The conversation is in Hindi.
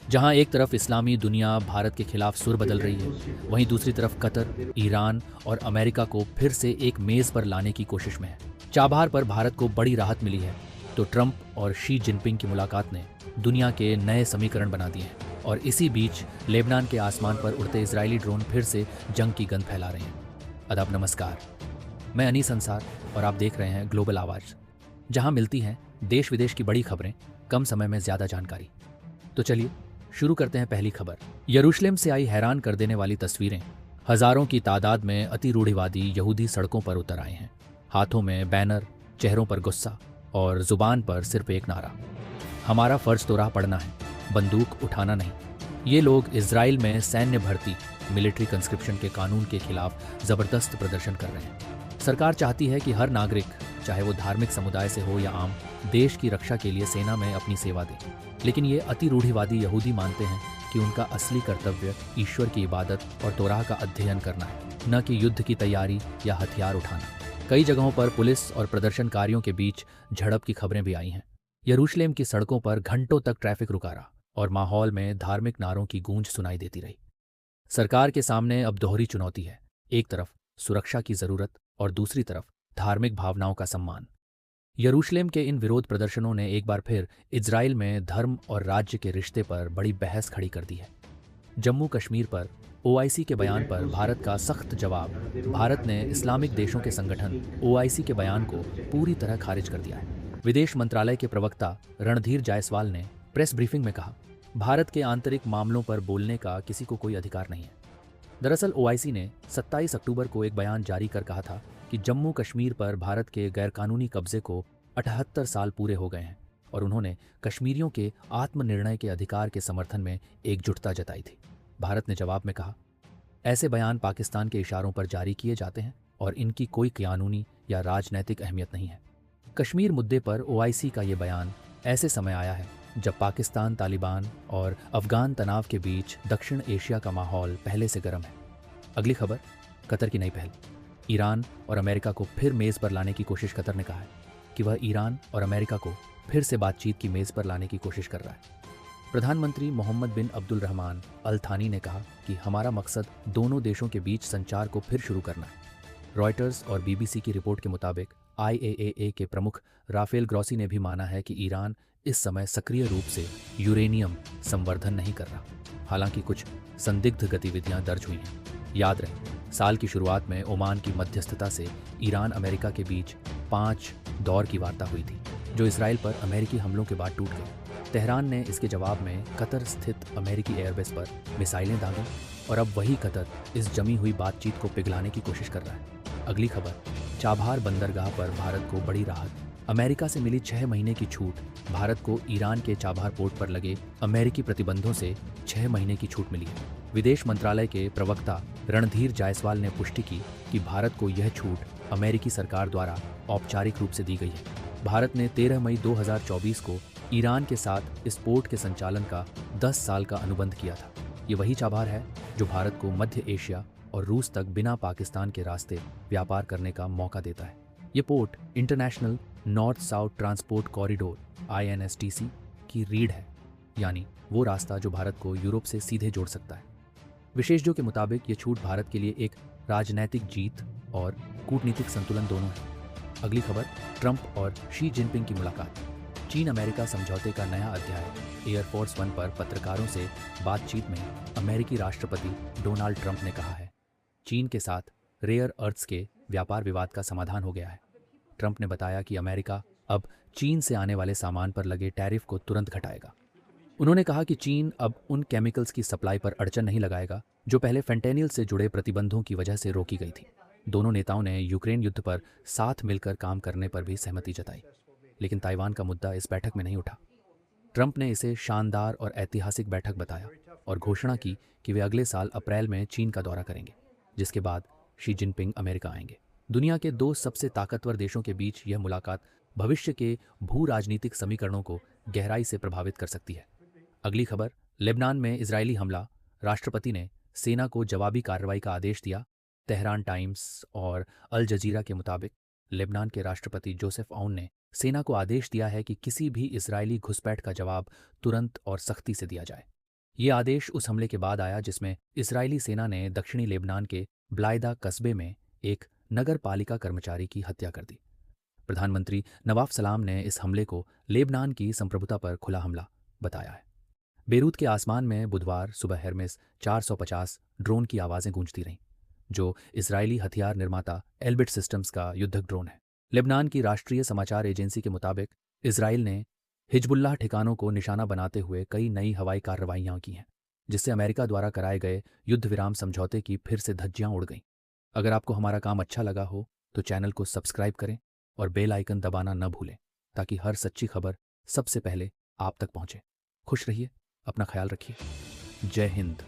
जहां एक तरफ इस्लामी दुनिया भारत के खिलाफ सुर बदल रही है, वहीं दूसरी तरफ कतर, ईरान और अमेरिका को फिर से एक मेज पर लाने की कोशिश में है। चाबहार पर भारत को बड़ी राहत मिली है तो ट्रंप और शी जिनपिंग की मुलाकात ने दुनिया के नए समीकरण बना दिए हैं और इसी बीच लेबनान के आसमान पर उड़ते इजरायली ड्रोन फिर से जंग की गंध फैला रहे हैं। अदाब नमस्कार, मैं अनीस अंसार और आप देख रहे हैं ग्लोबल आवाज़, जहां मिलती हैं देश विदेश की बड़ी खबरें कम समय में ज़्यादा जानकारी। तो चलिए शुरू करते हैं पहली खबर। यरूशलेम से आई हैरान कर देने वाली तस्वीरें। हजारों की तादाद में अति रूढ़िवादी यहूदी सड़कों पर उतर आए हैं। हाथों में बैनर, चेहरों पर गुस्सा और जुबान पर सिर्फ एक नारा, हमारा फर्ज तो राह पड़ना है, बंदूक उठाना नहीं। ये लोग इजराइल में सैन्य भर्ती, मिलिट्री कंस्क्रिप्शन के कानून के खिलाफ जबरदस्त प्रदर्शन कर रहे हैं। सरकार चाहती है कि हर नागरिक, चाहे वो धार्मिक समुदाय से हो या आम, देश की रक्षा के लिए सेना में अपनी सेवा दे। लेकिन ये अति रूढ़िवादी यहूदी मानते हैं कि उनका असली कर्तव्य ईश्वर की इबादत और तोराह का अध्ययन करना है, न कि युद्ध की तैयारी या हथियार उठाना। कई जगहों पर पुलिस और प्रदर्शनकारियों के बीच झड़प की खबरें भी आई हैं। यरूशलेम की सड़कों पर घंटों तक ट्रैफिक रुका रहा और माहौल में धार्मिक नारों की गूंज सुनाई देती रही। सरकार के सामने अब दोहरी चुनौती है, एक तरफ सुरक्षा की जरूरत और दूसरी तरफ धार्मिक भावनाओं का सम्मान। यरूशलेम के इन विरोध प्रदर्शनों ने एक बार फिर इजराइल में धर्म और राज्य के रिश्ते पर बड़ी बहस खड़ी कर दी है। जम्मू कश्मीर पर ओआईसी के बयान पर भारत का सख्त जवाब। भारत ने इस्लामिक देशों के संगठन ओआईसी के बयान को पूरी तरह खारिज कर दिया है। विदेश मंत्रालय के प्रवक्ता रणधीर जायसवाल ने प्रेस ब्रीफिंग में कहा, भारत के आंतरिक मामलों पर बोलने का किसी को कोई अधिकार नहीं है। दरअसल ओआईसी ने 27 अक्टूबर को एक बयान जारी कर कहा था कि जम्मू कश्मीर पर भारत के गैरकानूनी कब्जे को 78 साल पूरे हो गए हैं और उन्होंने कश्मीरियों के आत्मनिर्णय के अधिकार के समर्थन में एकजुटता जताई थी। भारत ने जवाब में कहा, ऐसे बयान पाकिस्तान के इशारों पर जारी किए जाते हैं और इनकी कोई कानूनी या राजनैतिक अहमियत नहीं है। कश्मीर मुद्दे पर ओआईसी का ये बयान ऐसे समय आया है जब पाकिस्तान, तालिबान और अफगान तनाव के बीच दक्षिण एशिया का माहौल पहले से गर्म है। अगली खबर, कतर की नई पहल। ईरान और अमेरिका को फिर मेज़ पर लाने की कोशिश। कतर ने कहा है कि वह ईरान और अमेरिका को फिर से बातचीत की मेज़ पर लाने की कोशिश कर रहा है। प्रधानमंत्री मोहम्मद बिन अब्दुल रहमान अल थानी ने कहा कि हमारा मकसद दोनों देशों के बीच संचार को फिर शुरू करना है। रॉयटर्स और बीबीसी की रिपोर्ट के मुताबिक आईएएए के प्रमुख राफेल ग्रॉसी ने भी माना है कि ईरान इस समय सक्रिय रूप से यूरेनियम संवर्धन नहीं कर रहा। हालांकि कुछ संदिग्ध गतिविधियां दर्ज हुई हैं। याद रहे, साल की शुरुआत में ओमान की मध्यस्थता से ईरान अमेरिका के बीच 5 दौर की वार्ता हुई थी, जो इसराइल पर अमेरिकी हमलों के बाद टूट गई। तेहरान ने इसके जवाब में कतर स्थित अमेरिकी एयरबेस पर मिसाइलें दागीं और अब वही कतर इस जमी हुई बातचीत को पिघलाने की कोशिश कर रहा है। अगली खबर, चाबहार बंदरगाह पर भारत को बड़ी राहत। अमेरिका से मिली 6 महीने की छूट। भारत को ईरान के चाबहार पोर्ट पर लगे अमेरिकी प्रतिबंधों से 6 महीने की छूट मिली है। विदेश मंत्रालय के प्रवक्ता रणधीर जायसवाल ने पुष्टि की कि भारत को यह छूट अमेरिकी सरकार द्वारा औपचारिक रूप से दी गई है। भारत ने 13 मई 2024 को ईरान के साथ इस पोर्ट के संचालन का 10 साल का अनुबंध किया था। ये वही चाबहार है जो भारत को मध्य एशिया और रूस तक बिना पाकिस्तान के रास्ते व्यापार करने का मौका देता है। ये port international north south transport corridor INSTC की रीढ़ है, यानी वो रास्ता जो भारत को यूरोप से सीधे जोड़ सकता है। विशेषज्ञों के मुताबिक ये छूट भारत के लिए एक राजनैतिक जीत और कूटनीतिक संतुलन दोनों है। अगली खबर, ट्रंप और शी जिनपिंग की मुलाकात। चीन अमेरिका समझौते का नया अध्याय। एयरफोर्स 1 पर पत्रकारों से बातचीत में अमेरिकी राष्ट्रपति डोनाल्ड ट्रंप ने कहा है, चीन के साथ रेयर अर्थ्स के व्यापार विवाद का समाधान हो गया है। ट्रंप ने बताया कि अमेरिका अब चीन से आने वाले सामान पर लगे टैरिफ को तुरंत घटाएगा। उन्होंने कहा कि चीन अब उन केमिकल्स की सप्लाई पर अड़चन नहीं लगाएगा जो पहले फेंटेनिल से जुड़े प्रतिबंधों की वजह से रोकी गई थी। दोनों नेताओं ने यूक्रेन युद्ध पर साथ मिलकर काम करने पर भी सहमति जताई, लेकिन ताइवान का मुद्दा इस बैठक में नहीं उठा। ट्रंप ने इसे शानदार और ऐतिहासिक बैठक बताया और घोषणा की कि वे अगले साल अप्रैल में चीन का दौरा करेंगे, जिसके बाद शी जिनपिंग अमेरिका आएंगे। दुनिया के 2 सबसे ताकतवर देशों के बीच यह मुलाकात भविष्य के भू राजनीतिक समीकरणों को गहराई से प्रभावित कर सकती है। अगली खबर, लेबनान में इजरायली हमला। राष्ट्रपति ने सेना को जवाबी कार्रवाई का आदेश दिया। तेहरान टाइम्स और अल जजीरा के मुताबिक लेबनान के राष्ट्रपति जोसेफ आउन ने सेना को आदेश दिया है कि किसी भी इजरायली घुसपैठ का जवाब तुरंत और सख्ती से दिया जाए। ये आदेश उस हमले के बाद आया जिसमें इजरायली सेना ने दक्षिणी लेबनान के ब्लाइदा कस्बे में एक नगर पालिका कर्मचारी की हत्या कर दी। प्रधानमंत्री नवाफ सलाम ने इस हमले को लेबनान की संप्रभुता पर खुला हमला बताया है। बेरूत के आसमान में बुधवार सुबह हेरमेस 450 ड्रोन की आवाज़ें गूंजती रहीं, जो इजरायली हथियार निर्माता एल्बिट सिस्टम्स का युद्धक ड्रोन है। लेबनान की राष्ट्रीय समाचार एजेंसी के मुताबिक इजराइल ने हिजबुल्लाह ठिकानों को निशाना बनाते हुए कई नई हवाई कार्रवाइयां की हैं, जिससे अमेरिका द्वारा कराए गए युद्ध विराम समझौते की फिर से धज्जियां उड़ गईं। अगर आपको हमारा काम अच्छा लगा हो तो चैनल को सब्सक्राइब करें और बेल आइकन दबाना न भूलें, ताकि हर सच्ची खबर सबसे पहले आप तक पहुंचे। खुश रहिए, अपना ख्याल रखिए। जय हिंद।